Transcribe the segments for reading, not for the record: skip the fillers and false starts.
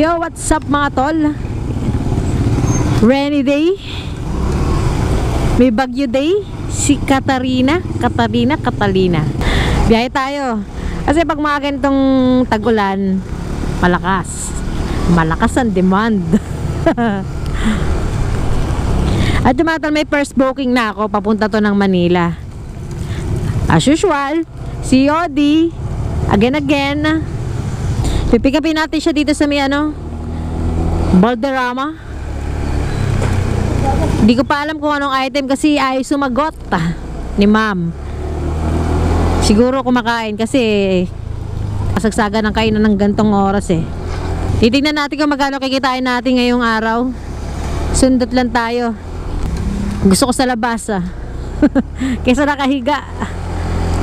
Yo, what's up mga tol? Rainy day. May bagyo day. Si Catalina. Biyahe tayo. Kasi pag mga ganitong tag-ulan, malakas ang demand. At yung mga tol, may first booking na ako. Papunta to ng Manila. As usual, si Yodi. Again. Pipick upin natin siya dito sa may Balderrama. Hindi ko pa alam kung anong item kasi ay sumagot ni ma'am. Siguro kumakain kasi kasagsagan ng kainan ng gantong oras eh. Titignan natin kung magkano kikitain natin ngayong araw. Sundot lang tayo. Gusto ko sa labas kaysa nakahiga.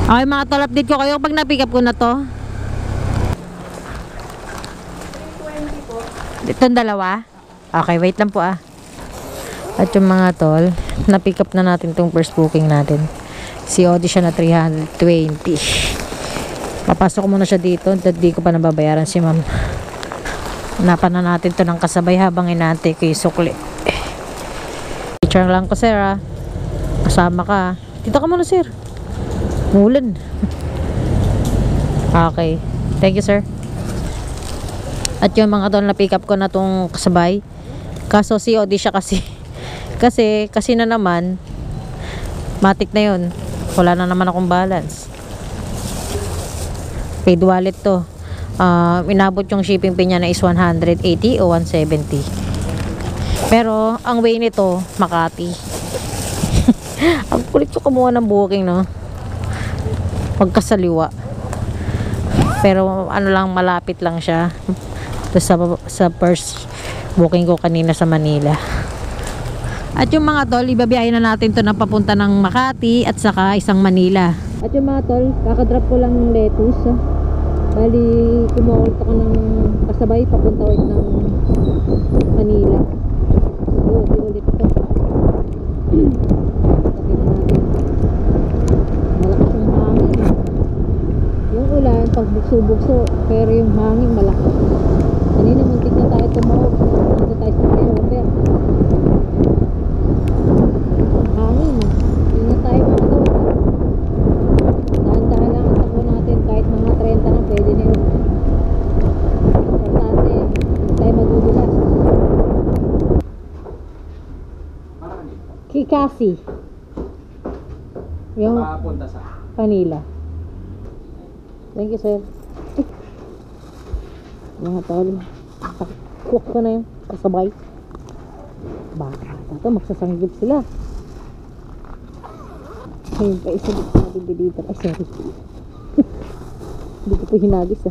Okay mga tol, update ko kayo pag na-pick up ko na to. Itong dalawa? Okay, wait lang po At yung mga tol, na-pick up na natin itong first booking natin. Si Odi siya na 320. Papasok muna siya dito. Hindi ko pa nababayaran si ma'am. Hanapan na natin to ng kasabay habang inante ko yung sukli. Picture lang ko sir Kasama ka. Dito ka muna sir. Mulan. Okay. Thank you sir. At yung mga tol, na pick up ko na tong kasabay. Kaso si Odi siya kasi na naman matik na yun. Wala na naman akong balance. Paid wallet to. Inabot yung shipping fee niya na is 180 o 170. Pero ang way nito Makati. Ang kulit ko kumuha ng booking pagkasaliwa. Pero lang, malapit lang siya sa first booking ko kanina sa Manila. At yung mga tol, ibabiyahin na natin to na papunta ng Makati at saka isang Manila. At yung mga tol, kakadrop ko lang ng lettuce bali kumuha ko ng kasabay papunta ulit ng Manila. Ulit ito. Malakas yung hangin. Yung ulan pag bugso pero yung hangin malakas. Kanina muntik na tayo tumawag. Dito tayo sa flyover. Hangin. Ingat tayo mga tol. Dahan-dahan lang ang takbo natin. Kahit mga 30 na pwede na yun. Importante, hindi tayo magugulas. Kikasi. Yung Manila. Thank you sir. Mga tol, cook ko na yung kasabay. Baka ito magsasanggip sila. Ayun pa isa natin dito. Ay sorry. Hindi ko po hinagis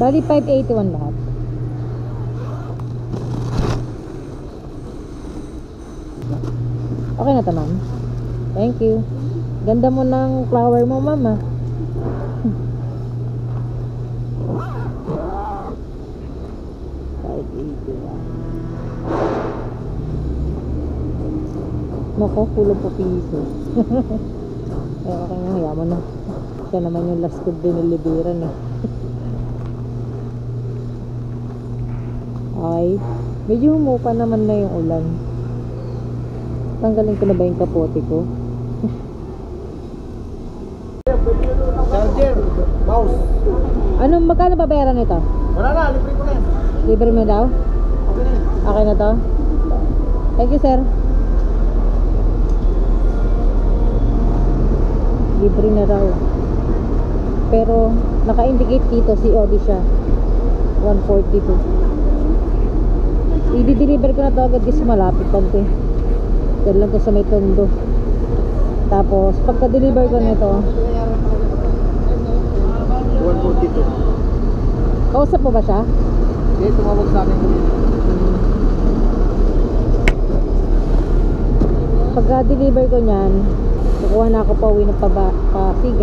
Bali 581 lahat. Okay na to ma'am. Thank you. Ganda mo ng flower mo mama. Nako, kulang pa piso. Okay nga, yaman na. Siya naman yung last food din nilibiran Okay. Medyo humupa naman na yung ulan. Tanggalin ko na ba yung kapote ko? Charger, mouse. Anong magkano babayaran nito? Wala na, libre ko na yan. Libre mo daw? Okay na. Okay na to? Thank you sir. Libre na raw. Pero naka-indicate dito si Odi siya 142. I-deliver ko na to agad kasi malapit lang to Dahil lang to sa may Tondo. Tapos pagka-deliver ko nito 142. Kausap mo ba siya? Hindi, tumawag sa akin. Pagka-deliver ko niyan, kukuha na ako pa uwi ng Pasig.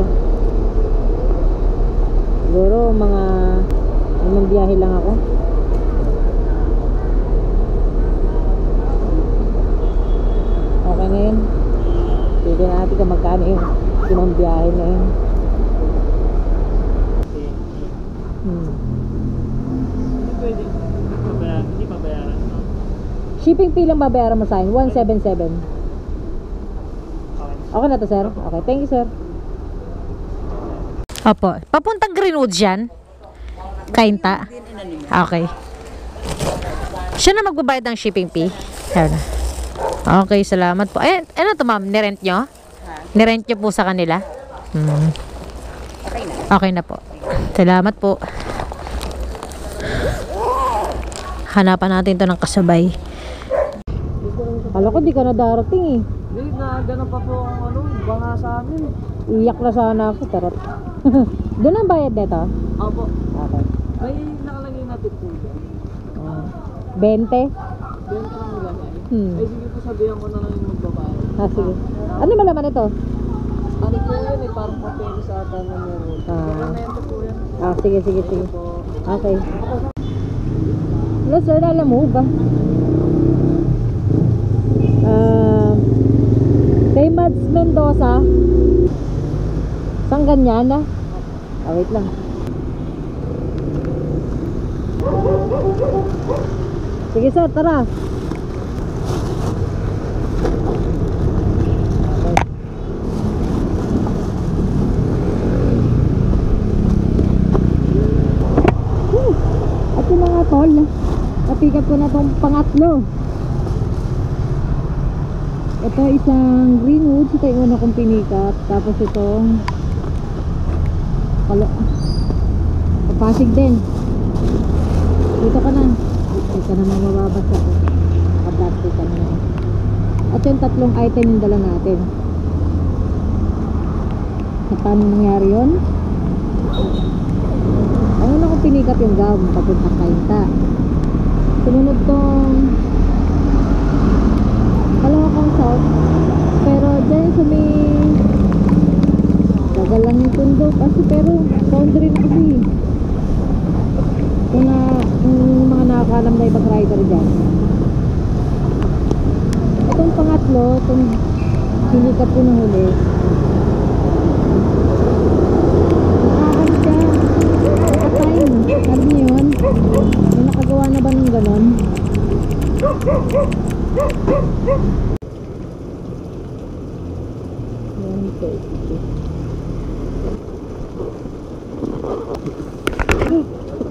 Siguro mga biyahe lang ako. Okay na yun. Pwede natin kung magkano yung limang biyahe na yun. Shipping fee lang babayaran mo sa akin, 177. Okay na to, sir? Okay, thank you, sir. Opo, papuntang Greenwoods yan? Kainta? Okay. Siya na magbabayad ng shipping fee? Ayan na. Okay, salamat po. Eh, ano to ma'am? Nirent nyo? Nirent nyo po sa kanila? Okay na po. Salamat po. Hanapan natin to ng kasabay. Kala ko di ka na darating eh. Hindi na ganun pa po ang banga sa amin. Iyak na sana ako, tarot. Doon ang bayad nito? Opo. Okay. May nakalagay na tip po dyan. 20? Benta lang nila. Ay sige po, sabihan ko na lang yung magbabayad. Ah, sige. Ano malaman ito? Ano po yan eh, parang papel sa ata na meron. Dokumento po yan. Ah, sige, sige, sige. Po. Okay. Hello, sir, alam mo ba? Kay Mads Mendoza. Saan ganyan na? Ah, wait lang. Sige, sir, tara. At yung mga tol, napikat ko na itong pangatlo. Ito isang Greenwoods, ito yung una kong pinikat. Tapos itong Pasig din. Dito ka na. Dito na mababasa ko. Adapt ka na. At yung tatlong item yung dala natin. At paano nangyari yun? Ang una kong pinikat yung gown papuntang Kainta. Sumunod tong Caloocan South, pero dyan sa may tagal lang yung tundo kasi, pero boundary na kasi kung mga nakakalam na ibang rider dyan. Itong pangatlo, itong pinikat ko ng huli, nakakano siya nakatime, alam niyo yun, may nakagawa na ba ng ganon?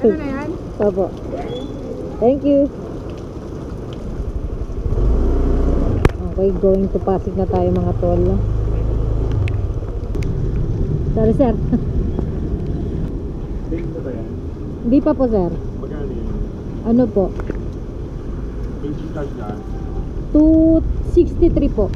Ano na yan? Opo. Thank you. Okay, going to Pasig na tayo mga tol. Sorry, sir. Big na ba yan? Hindi pa po, sir. Magkano yun? Ano po? Basic card na. 263 po.